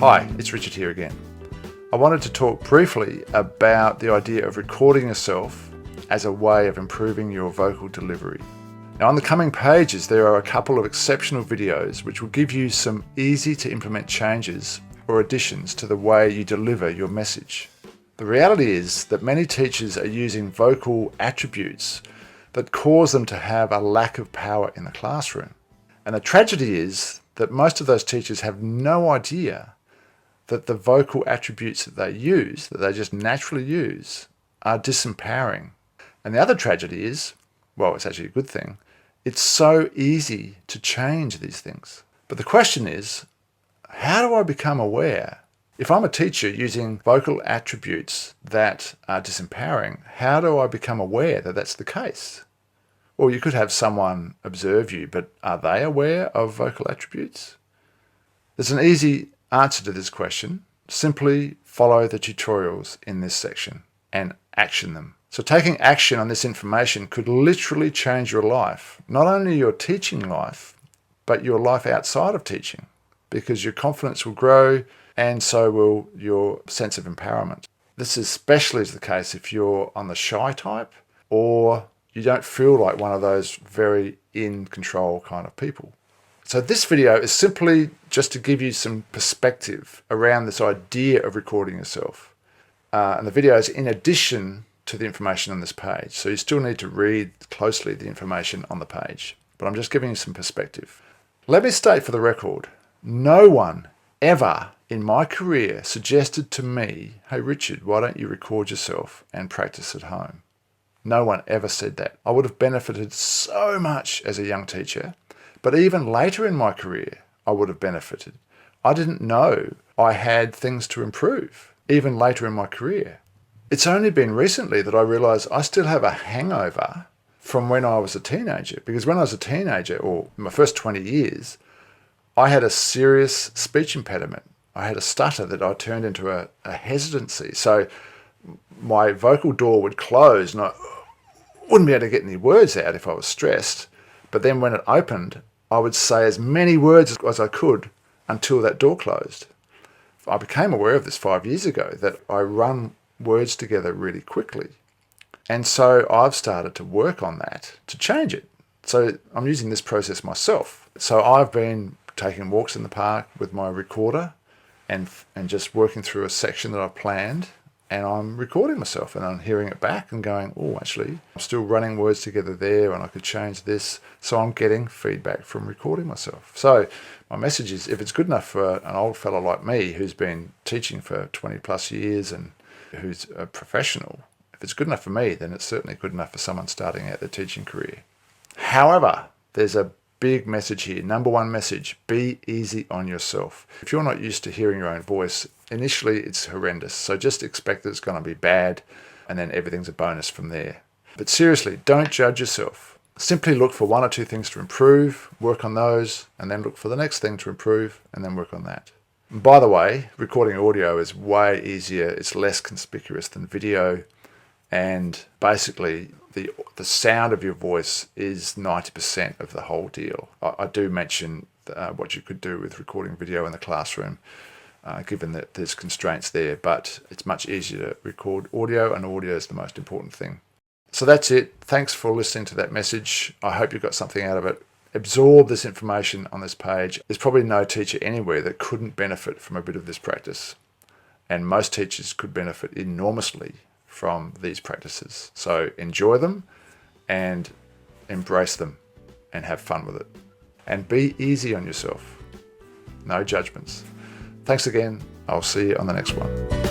Hi, it's Richard here again. I wanted to talk briefly about the idea of recording yourself as a way of improving your vocal delivery. Now, on the coming pages, there are a couple of exceptional videos which will give you some easy to implement changes or additions to the way you deliver your message. The reality is that many teachers are using vocal attributes that cause them to have a lack of power in the classroom. And the tragedy is that most of those teachers have no idea that the vocal attributes that they use, that they just naturally use, are disempowering. And the other tragedy is, well, it's actually a good thing, it's so easy to change these things. But the question is, how do I become aware? If I'm a teacher using vocal attributes that are disempowering, how do I become aware that that's the case? Or you could have someone observe you, but are they aware of vocal attributes? There's an easy answer to this question. Simply follow the tutorials in this section and action them. So taking action on this information could literally change your life, not only your teaching life, but your life outside of teaching, because your confidence will grow and so will your sense of empowerment. This especially is the case if you're on the shy type or you don't feel like one of those very in control kind of people. So this video is simply just to give you some perspective around this idea of recording yourself. And the video is in addition to the information on this page. So you still need to read closely the information on the page, but I'm just giving you some perspective. Let me state for the record, no one ever in my career suggested to me, hey Richard, why don't you record yourself and practice at home? No one ever said that. I would have benefited so much as a young teacher, but even later in my career, I would have benefited. I didn't know I had things to improve, even later in my career. It's only been recently that I realized I still have a hangover from when I was a teenager, because when I was a teenager, or my first 20 years, I had a serious speech impediment. I had a stutter that I turned into a hesitancy. So my vocal door would close and I wouldn't be able to get any words out if I was stressed. But then when it opened, I would say as many words as I could until that door closed. I became aware of this 5 years ago, that I run words together really quickly. And so I've started to work on that to change it. So I'm using this process myself. So I've been taking walks in the park with my recorder and just working through a section that I've planned, and I'm recording myself and I'm hearing it back and going, oh, actually, I'm still running words together there and I could change this. So I'm getting feedback from recording myself. So my message is, if it's good enough for an old fellow like me who's been teaching for 20 plus years and who's a professional, if it's good enough for me, then it's certainly good enough for someone starting out their teaching career. However, there's a big message here. Number one message, be easy on yourself. If you're not used to hearing your own voice, initially it's horrendous. So just expect that it's going to be bad and then everything's a bonus from there. But seriously, don't judge yourself. Simply look for one or two things to improve, work on those, and then look for the next thing to improve and then work on that. And by the way, recording audio is way easier. It's less conspicuous than video. And basically, the sound of your voice is 90% of the whole deal. I do mention what you could do with recording video in the classroom, given that there's constraints there, but it's much easier to record audio, and audio is the most important thing. So that's it. Thanks for listening to that message. I hope you got something out of it. Absorb this information on this page. There's probably no teacher anywhere that couldn't benefit from a bit of this practice, and most teachers could benefit enormously from these practices. So enjoy them and embrace them and have fun with it. And be easy on yourself. No judgments. Thanks again. I'll see you on the next one.